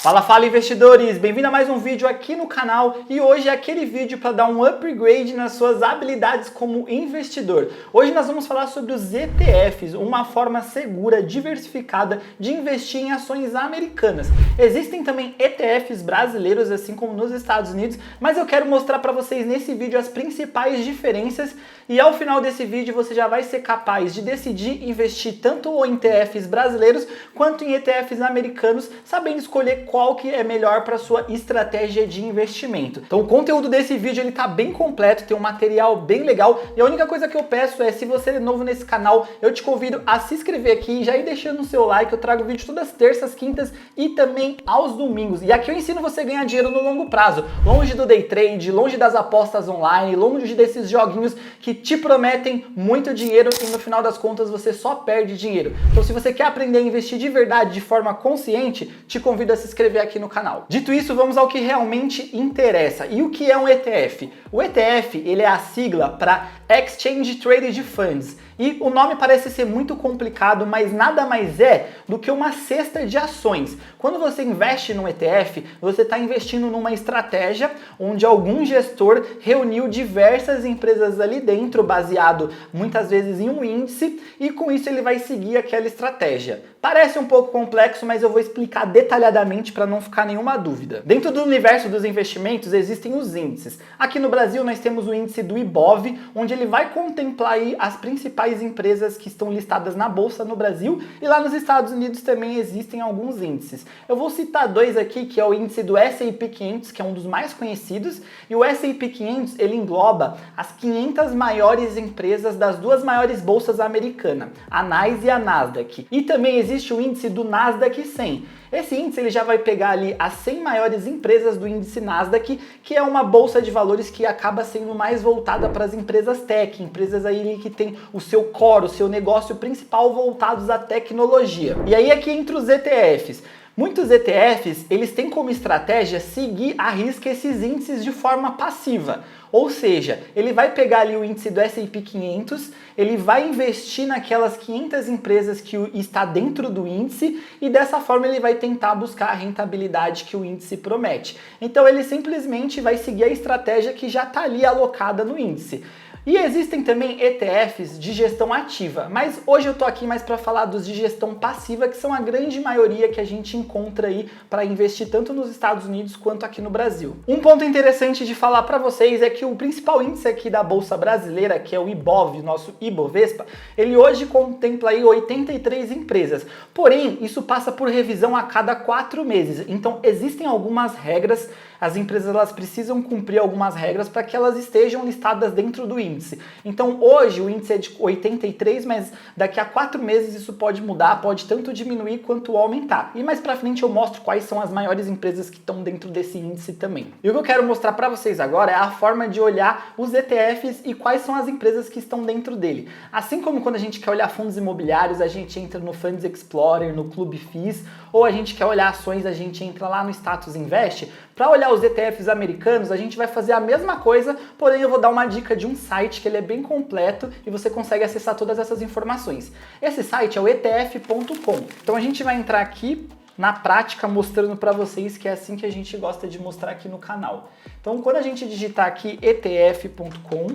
Fala, fala investidores! Bem-vindo a mais um vídeo aqui no canal e hoje é aquele vídeo para dar um upgrade nas suas habilidades como investidor. Hoje nós vamos falar sobre os ETFs, uma forma segura, diversificada de investir em ações americanas. Existem também ETFs brasileiros, assim como nos Estados Unidos, mas eu quero mostrar para vocês nesse vídeo as principais diferenças e ao final desse vídeo você já vai ser capaz de decidir investir tanto em ETFs brasileiros quanto em ETFs americanos, sabendo escolher qual que é melhor para sua estratégia de investimento. Então o conteúdo desse vídeo ele tá bem completo, tem um material bem legal e a única coisa que eu peço é, se você é novo nesse canal, eu te convido a se inscrever aqui e já ir deixando o seu like. Eu trago vídeo todas as terças, quintas e também aos domingos. E aqui eu ensino você a ganhar dinheiro no longo prazo, longe do day trade, longe das apostas online, longe desses joguinhos que te prometem muito dinheiro e no final das contas você só perde dinheiro. Então se você quer aprender a investir de verdade, de forma consciente, te convido a se inscrever aqui no canal. Dito isso, vamos ao que realmente interessa. E o que é um ETF? O ETF, ele é a sigla para Exchange Traded Funds. E o nome parece ser muito complicado, mas nada mais é do que uma cesta de ações. Quando você investe num ETF, você está investindo numa estratégia onde algum gestor reuniu diversas empresas ali dentro, baseado muitas vezes em um índice, e com isso ele vai seguir aquela estratégia. Parece um pouco complexo, mas eu vou explicar detalhadamente para não ficar nenhuma dúvida. Dentro do universo dos investimentos existem os índices. Aqui no Brasil nós temos o índice do Ibov, onde ele vai contemplar aí as principais empresas que estão listadas na bolsa no Brasil, e lá nos Estados Unidos também existem alguns índices. Eu vou citar dois aqui, que é o índice do S&P 500, que é um dos mais conhecidos, e o S&P 500 ele engloba as 500 maiores empresas das duas maiores bolsas americanas, a NYSE e a Nasdaq. E também existe o índice do Nasdaq 100. Esse índice ele já vai pegar ali as 100 maiores empresas do índice Nasdaq, que é uma bolsa de valores que acaba sendo mais voltada para as empresas tech, empresas aí que tem o seu core, o seu negócio principal voltados à tecnologia. E aí aqui entre os ETFs. Muitos ETFs, eles têm como estratégia seguir à risca esses índices de forma passiva. Ou seja, ele vai pegar ali o índice do S&P 500, ele vai investir naquelas 500 empresas que está dentro do índice e dessa forma ele vai tentar buscar a rentabilidade que o índice promete. Então ele simplesmente vai seguir a estratégia que já está ali alocada no índice. E existem também ETFs de gestão ativa, mas hoje eu tô aqui mais para falar dos de gestão passiva, que são a grande maioria que a gente encontra aí para investir tanto nos Estados Unidos quanto aqui no Brasil. Um ponto interessante de falar para vocês é que o principal índice aqui da Bolsa Brasileira, que é o Ibov, nosso Ibovespa, ele hoje contempla aí 83 empresas. Porém, isso passa por revisão a cada 4 meses. Então, existem algumas regras, as empresas elas precisam cumprir algumas regras para que elas estejam listadas dentro do índice. Então hoje o índice é de 83, mas daqui a 4 meses isso pode mudar, pode tanto diminuir quanto aumentar. E mais pra frente eu mostro quais são as maiores empresas que estão dentro desse índice também. E o que eu quero mostrar para vocês agora é a forma de olhar os ETFs e quais são as empresas que estão dentro dele. Assim como quando a gente quer olhar fundos imobiliários, a gente entra no Funds Explorer, no Clube FIS, ou a gente quer olhar ações, a gente entra lá no Status Invest. Para olhar os ETFs americanos, a gente vai fazer a mesma coisa, porém eu vou dar uma dica de um site que ele é bem completo e você consegue acessar todas essas informações. Esse site é o etf.com. Então a gente vai entrar aqui na prática mostrando para vocês que é assim que a gente gosta de mostrar aqui no canal. Então quando a gente digitar aqui etf.com,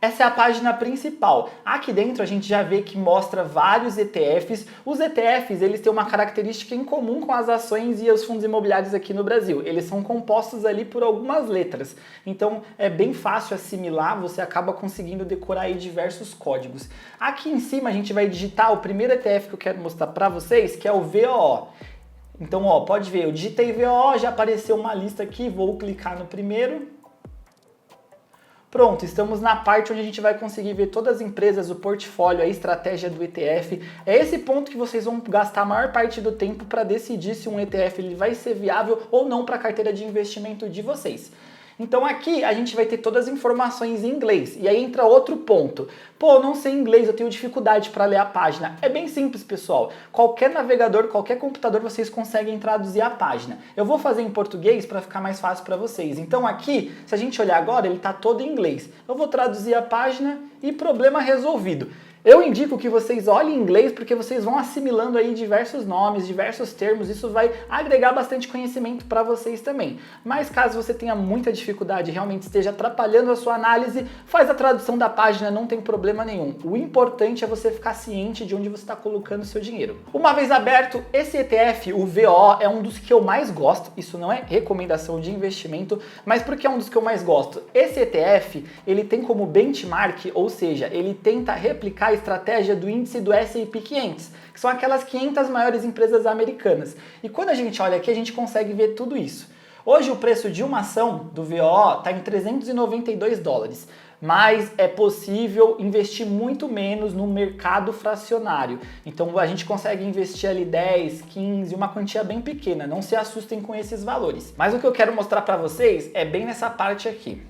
essa é a página principal. Aqui dentro a gente já vê que mostra vários ETFs. Os ETFs, eles têm uma característica em comum com as ações e os fundos imobiliários aqui no Brasil. Eles são compostos ali por algumas letras. Então é bem fácil assimilar, você acaba conseguindo decorar aí diversos códigos. Aqui em cima a gente vai digitar o primeiro ETF que eu quero mostrar para vocês, que é o VOO. Então, ó, pode ver, eu digitei VOO, já apareceu uma lista aqui, vou clicar no primeiro. Pronto, estamos na parte onde a gente vai conseguir ver todas as empresas, o portfólio, a estratégia do ETF. É esse ponto que vocês vão gastar a maior parte do tempo para decidir se um ETF ele vai ser viável ou não para a carteira de investimento de vocês. Então aqui a gente vai ter todas as informações em inglês. E aí entra outro ponto. Pô, não sei inglês, eu tenho dificuldade para ler a página. É bem simples, pessoal. Qualquer navegador, qualquer computador, vocês conseguem traduzir a página. Eu vou fazer em português para ficar mais fácil para vocês. Então aqui, se a gente olhar agora, ele está todo em inglês. Eu vou traduzir a página e problema resolvido. Eu indico que vocês olhem inglês porque vocês vão assimilando aí diversos nomes, diversos termos, isso vai agregar bastante conhecimento para vocês também. Mas caso você tenha muita dificuldade e realmente esteja atrapalhando a sua análise, faz a tradução da página, não tem problema nenhum. O importante é você ficar ciente de onde você está colocando o seu dinheiro. Uma vez aberto, esse ETF, o VO, é um dos que eu mais gosto, isso não é recomendação de investimento, mas porque é um dos que eu mais gosto. Esse ETF, ele tem como benchmark, ou seja, ele tenta replicar a estratégia do índice do S&P 500, que são aquelas 500 maiores empresas americanas. E quando a gente olha aqui, a gente consegue ver tudo isso. Hoje o preço de uma ação do VO está em 392 dólares, mas é possível investir muito menos no mercado fracionário. Então a gente consegue investir ali 10, 15, uma quantia bem pequena, não se assustem com esses valores. Mas o que eu quero mostrar para vocês é bem nessa parte aqui.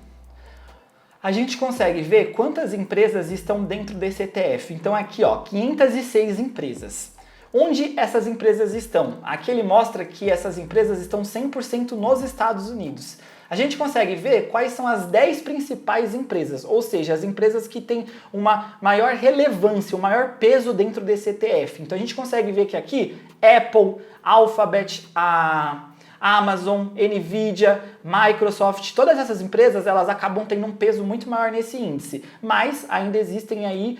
A gente consegue ver quantas empresas estão dentro desse ETF. Então aqui, ó, 506 empresas. Onde essas empresas estão? Aqui ele mostra que essas empresas estão 100% nos Estados Unidos. A gente consegue ver quais são as 10 principais empresas, ou seja, as empresas que têm uma maior relevância, um maior peso dentro desse ETF. Então a gente consegue ver que aqui Apple, Alphabet, Amazon, Nvidia, Microsoft, todas essas empresas elas acabam tendo um peso muito maior nesse índice, mas ainda existem aí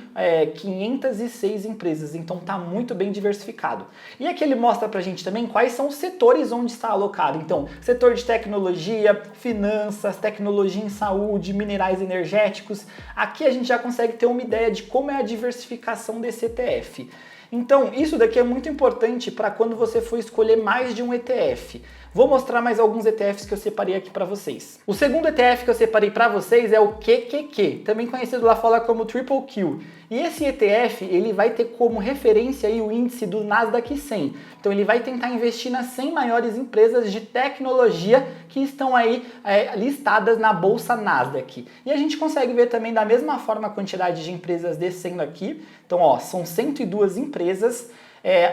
506 empresas, então está muito bem diversificado. E aqui ele mostra pra gente também quais são os setores onde está alocado, então setor de tecnologia, finanças, tecnologia em saúde, minerais energéticos, aqui a gente já consegue ter uma ideia de como é a diversificação desse ETF. Então, isso daqui é muito importante para quando você for escolher mais de um ETF. Vou mostrar mais alguns ETFs que eu separei aqui para vocês. O segundo ETF que eu separei para vocês é o QQQ, também conhecido lá fora como Triple Q. E esse ETF, ele vai ter como referência aí o índice do Nasdaq 100. Então ele vai tentar investir nas 100 maiores empresas de tecnologia que estão aí listadas na bolsa Nasdaq. E a gente consegue ver também da mesma forma a quantidade de empresas descendo aqui. Então, ó, são 102 empresas.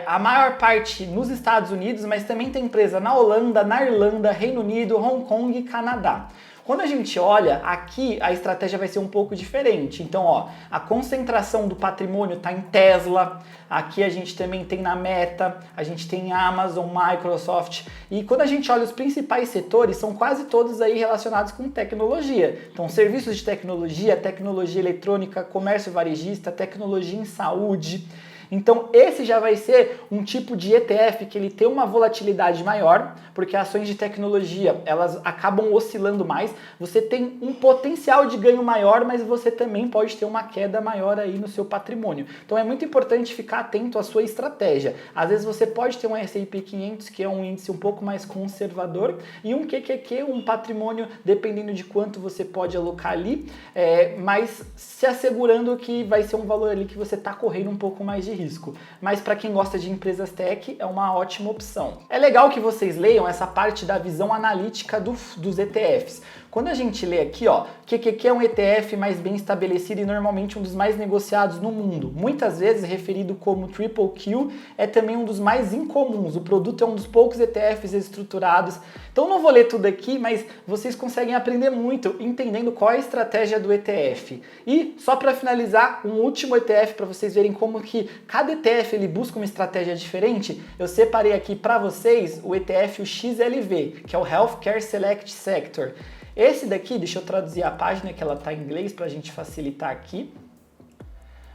A maior parte nos Estados Unidos, mas também tem empresa na Holanda, na Irlanda, Reino Unido, Hong Kong e Canadá. Quando a gente olha, aqui a estratégia vai ser um pouco diferente. Então, ó, a concentração do patrimônio está em Tesla, aqui a gente também tem na Meta, a gente tem Amazon, Microsoft, e quando a gente olha os principais setores, são quase todos aí relacionados com tecnologia. Então, serviços de tecnologia, tecnologia eletrônica, comércio varejista, tecnologia em saúde. Então esse já vai ser um tipo de ETF que ele tem uma volatilidade maior, porque ações de tecnologia elas acabam oscilando mais, você tem um potencial de ganho maior, mas você também pode ter uma queda maior aí no seu patrimônio. Então é muito importante ficar atento à sua estratégia. Às vezes você pode ter um S&P 500 que é um índice um pouco mais conservador e um QQQ, um patrimônio dependendo de quanto você pode alocar ali, mas se assegurando que vai ser um valor ali que você está correndo um pouco mais de risco. Mas para quem gosta de empresas tech, é uma ótima opção. É legal que vocês leiam essa parte da visão analítica dos ETFs. Quando a gente lê aqui, ó, QQQ é um ETF mais bem estabelecido e normalmente um dos mais negociados no mundo. Muitas vezes referido como Triple Q, é também um dos mais incomuns. O produto é um dos poucos ETFs estruturados. Então não vou ler tudo aqui, mas vocês conseguem aprender muito entendendo qual é a estratégia do ETF. E só para finalizar, um último ETF para vocês verem como que cada ETF ele busca uma estratégia diferente. Eu separei aqui para vocês o ETF o XLV, que é o Healthcare Select Sector. Esse daqui, deixa eu traduzir a página que ela está em inglês para a gente facilitar aqui.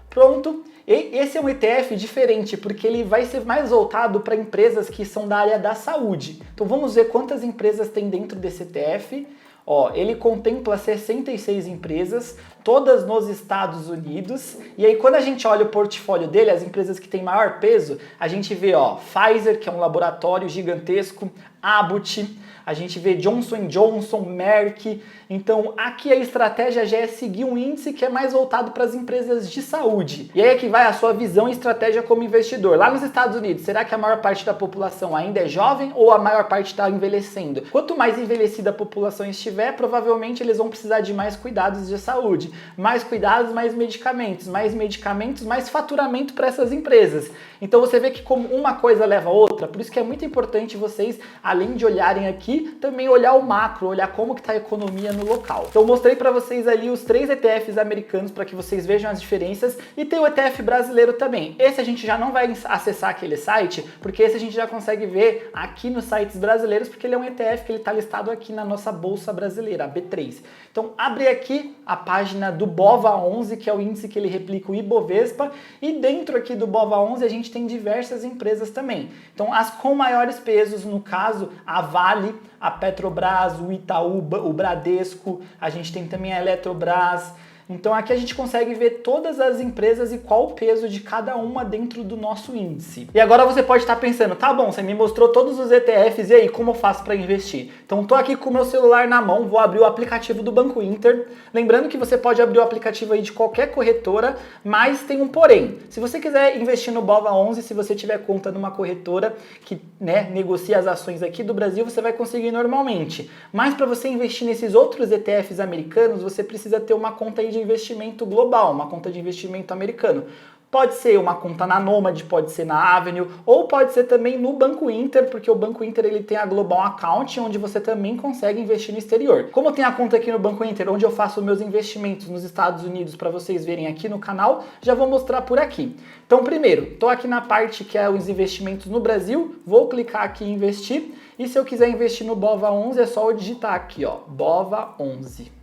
Pronto. E esse é um ETF diferente porque ele vai ser mais voltado para empresas que são da área da saúde. Então vamos ver quantas empresas tem dentro desse ETF. Ó, ele contempla 66 empresas, todas nos Estados Unidos. E aí quando a gente olha o portfólio dele, as empresas que têm maior peso, a gente vê, ó, Pfizer, que é um laboratório gigantesco, Abbott, a gente vê Johnson & Johnson, Merck. Então aqui a estratégia já é seguir um índice que é mais voltado para as empresas de saúde. E aí é que vai a sua visão e estratégia como investidor. Lá nos Estados Unidos, será que a maior parte da população ainda é jovem ou a maior parte está envelhecendo? Quanto mais envelhecida a população estiver, tiver, provavelmente eles vão precisar de mais cuidados de saúde. Mais cuidados, mais medicamentos. Mais medicamentos, mais faturamento para essas empresas. Então você vê que como uma coisa leva a outra, por isso que é muito importante vocês, além de olharem aqui, também olhar o macro, olhar como que está a economia no local. Então eu mostrei para vocês ali os 3 ETFs americanos para que vocês vejam as diferenças e tem o ETF brasileiro também. Esse a gente já não vai acessar aquele site, porque esse a gente já consegue ver aqui nos sites brasileiros, porque ele é um ETF que ele está listado aqui na nossa bolsa brasileira, a B3. Então abre aqui a página do BOVA11, que é o índice que ele replica o Ibovespa, e dentro aqui do BOVA11 a gente tem diversas empresas também. Então as com maiores pesos, no caso, a Vale, a Petrobras, o Itaú, o Bradesco, a gente tem também a Eletrobras. Então aqui a gente consegue ver todas as empresas e qual o peso de cada uma dentro do nosso índice. E agora você pode estar pensando, tá bom, você me mostrou todos os ETFs, e aí, como eu faço para investir? Então tô aqui com o meu celular na mão, vou abrir o aplicativo do Banco Inter. Lembrando que você pode abrir o aplicativo aí de qualquer corretora, mas tem um porém. Se você quiser investir no BOVA11, se você tiver conta numa corretora que negocia as ações aqui do Brasil, você vai conseguir normalmente. Mas para você investir nesses outros ETFs americanos, você precisa ter uma conta aí de investimento global, uma conta de investimento americano. Pode ser uma conta na Nomad, pode ser na Avenue, ou pode ser também no Banco Inter, porque o Banco Inter ele tem a Global Account, onde você também consegue investir no exterior. Como eu tenho a conta aqui no Banco Inter, onde eu faço meus investimentos nos Estados Unidos, para vocês verem aqui no canal, já vou mostrar por aqui. Então, primeiro, estou aqui na parte que é os investimentos no Brasil, vou clicar aqui em investir, e se eu quiser investir no BOVA11, é só eu digitar aqui, ó, BOVA11.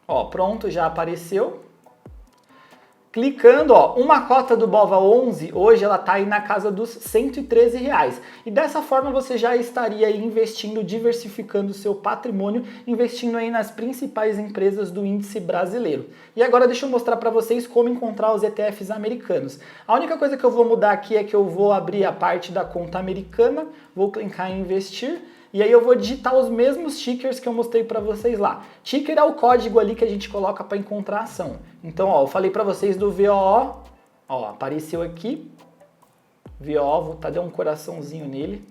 Ó, pronto, já apareceu. Clicando, ó, uma cota do BOVA11, hoje ela tá aí na casa dos R$113. E dessa forma você já estaria aí investindo, diversificando o seu patrimônio, investindo aí nas principais empresas do índice brasileiro. E agora deixa eu mostrar para vocês como encontrar os ETFs americanos. A única coisa que eu vou mudar aqui é que eu vou abrir a parte da conta americana, vou clicar em investir, e aí eu vou digitar os mesmos tickers que eu mostrei para vocês lá. Ticker é o código ali que a gente coloca para encontrar a ação. Então, ó, eu falei para vocês do VOO, ó, apareceu aqui. VOO, vou dar um coraçãozinho nele.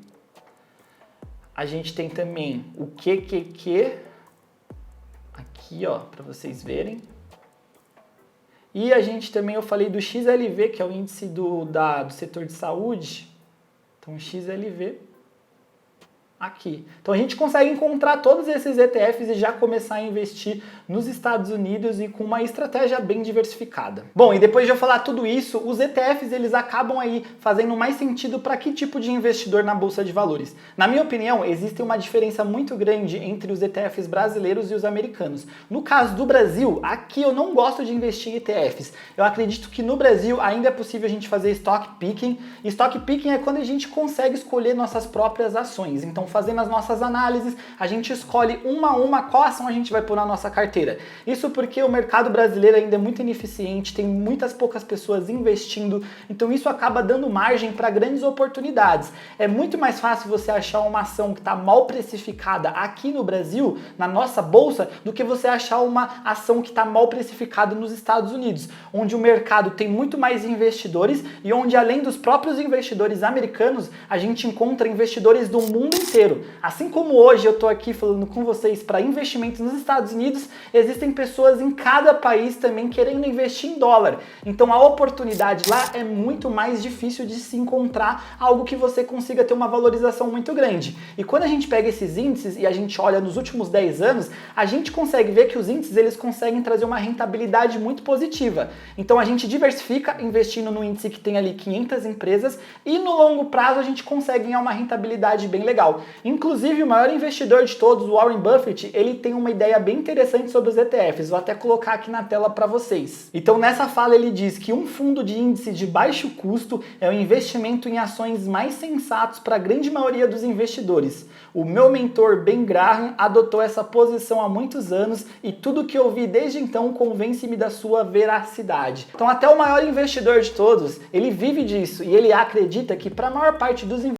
A gente tem também o QQQ, aqui, ó, para vocês verem. E a gente também, eu falei do XLV, que é o índice do setor de saúde. Então, XLV. Aqui. Então a gente consegue encontrar todos esses ETFs e já começar a investir nos Estados Unidos e com uma estratégia bem diversificada. Bom, e depois de eu falar tudo isso, os ETFs eles acabam aí fazendo mais sentido para que tipo de investidor na Bolsa de Valores? Na minha opinião, existe uma diferença muito grande entre os ETFs brasileiros e os americanos. No caso do Brasil, aqui eu não gosto de investir em ETFs. Eu acredito que no Brasil ainda é possível a gente fazer stock picking. E stock picking é quando a gente consegue escolher nossas próprias ações. Então, fazendo as nossas análises, a gente escolhe uma a uma qual ação a gente vai pôr na nossa carteira. Isso porque o mercado brasileiro ainda é muito ineficiente, tem muitas poucas pessoas investindo, então isso acaba dando margem para grandes oportunidades. É muito mais fácil você achar uma ação que está mal precificada aqui no Brasil, na nossa bolsa, do que você achar uma ação que está mal precificada nos Estados Unidos, onde o mercado tem muito mais investidores e onde, além dos próprios investidores americanos, a gente encontra investidores do mundo inteiro. Assim como hoje eu estou aqui falando com vocês para investimentos nos Estados Unidos, existem pessoas em cada país também querendo investir em dólar. Então a oportunidade lá é muito mais difícil de se encontrar algo que você consiga ter uma valorização muito grande. E quando a gente pega esses índices e a gente olha nos últimos 10 anos, a gente consegue ver que os índices eles conseguem trazer uma rentabilidade muito positiva. Então a gente diversifica investindo no índice que tem ali 500 empresas e no longo prazo a gente consegue ganhar uma rentabilidade bem legal. Inclusive, o maior investidor de todos, o Warren Buffett, ele tem uma ideia bem interessante sobre os ETFs. Vou até colocar aqui na tela para vocês. Então, nessa fala, ele diz que um fundo de índice de baixo custo é um investimento em ações mais sensatos para a grande maioria dos investidores. O meu mentor, Ben Graham, adotou essa posição há muitos anos e tudo que eu vi desde então convence-me da sua veracidade. Então, até o maior investidor de todos, ele vive disso e ele acredita que para a maior parte dos investidores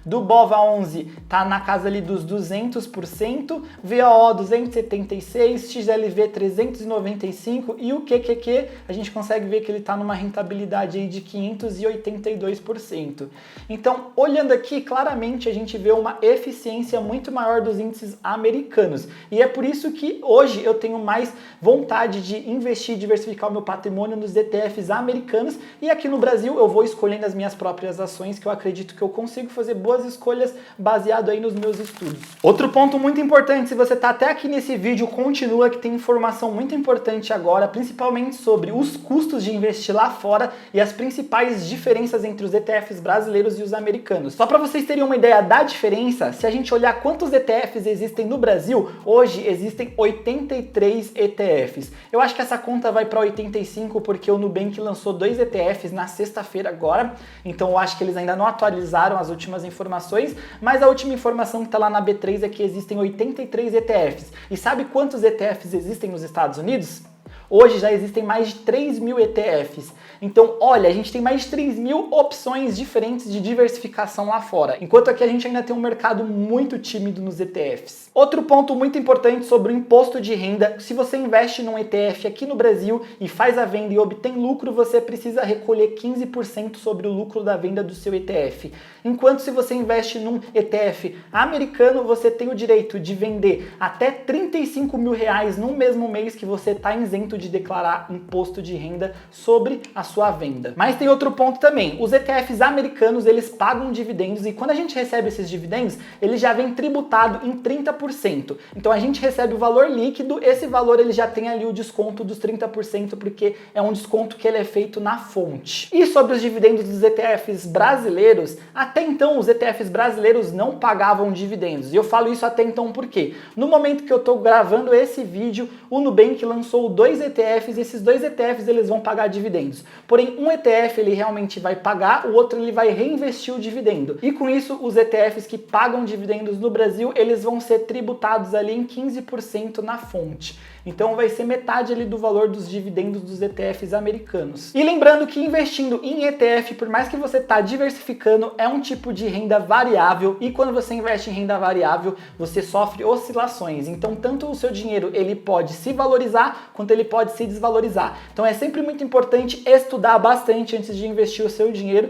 do BOVA11 tá na casa ali dos 200%, VOO 276, XLV 395 e o QQQ a gente consegue ver que ele tá numa rentabilidade aí de 582%. Então, olhando aqui, claramente a gente vê uma eficiência muito maior dos índices americanos. E é por isso que hoje eu tenho mais vontade de investir e diversificar o meu patrimônio nos ETFs americanos, e aqui no Brasil eu vou escolhendo as minhas próprias ações, que eu acredito que eu consigo fazer boas escolhas baseado aí nos meus estudos. Outro ponto muito importante, se você está até aqui nesse vídeo, continua, que tem informação muito importante agora, principalmente sobre os custos de investir lá fora e as principais diferenças entre os ETFs brasileiros e os americanos. Só para vocês terem uma ideia da diferença, se a gente olhar quantos ETFs existem no Brasil, hoje existem 83 ETFs. Eu acho que essa conta vai para 85 porque o Nubank lançou 2 ETFs na sexta-feira agora, então eu acho que eles ainda não atualizaram as últimas informações, mas a última informação que está lá na B3 é que existem 83 ETFs. E sabe quantos ETFs existem nos Estados Unidos? Hoje já existem mais de 3.000 ETFs. Então, olha, a gente tem mais de 3.000 opções diferentes de diversificação lá fora, enquanto aqui a gente ainda tem um mercado muito tímido nos ETFs. Outro ponto muito importante sobre o imposto de renda: se você investe num ETF aqui no Brasil e faz a venda e obtém lucro, você precisa recolher 15% sobre o lucro da venda do seu ETF. Enquanto se você investe num ETF americano, você tem o direito de vender até R$35 mil no mesmo mês que você está isento de declarar imposto de renda sobre a sua venda. Mas tem outro ponto também: os ETFs americanos, eles pagam dividendos, e quando a gente recebe esses dividendos, ele já vem tributado em 30%. Então a gente recebe o valor líquido, esse valor ele já tem ali o desconto dos 30%, porque é um desconto que ele é feito na fonte. E sobre os dividendos dos ETFs brasileiros, até então os ETFs brasileiros não pagavam dividendos. E eu falo isso até então porque no momento que eu estou gravando esse vídeo, o Nubank lançou 2 ETFs, e esses 2 ETFs eles vão pagar dividendos. Porém, um ETF ele realmente vai pagar, o outro ele vai reinvestir o dividendo. E com isso, os ETFs que pagam dividendos no Brasil, eles vão ser tributados ali em 15% na fonte. Então vai ser metade ali do valor dos dividendos dos ETFs americanos. E lembrando que investindo em ETF, por mais que você está diversificando, é um tipo de renda variável, e quando você investe em renda variável, você sofre oscilações. Então tanto o seu dinheiro ele pode se valorizar, quanto ele pode se desvalorizar. Então é sempre muito importante estudar bastante antes de investir o seu dinheiro.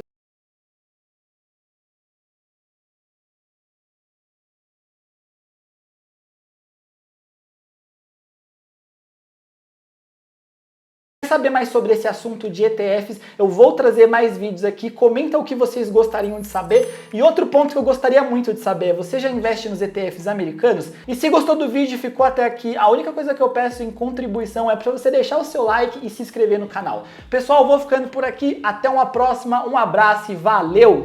Saber mais sobre esse assunto de ETFs, eu vou trazer mais vídeos aqui. Comenta o que vocês gostariam de saber. E outro ponto que eu gostaria muito de saber é: você já investe nos ETFs americanos? E se gostou do vídeo e ficou até aqui, a única coisa que eu peço em contribuição é para você deixar o seu like e se inscrever no canal. Pessoal, eu vou ficando por aqui, até uma próxima, um abraço e valeu!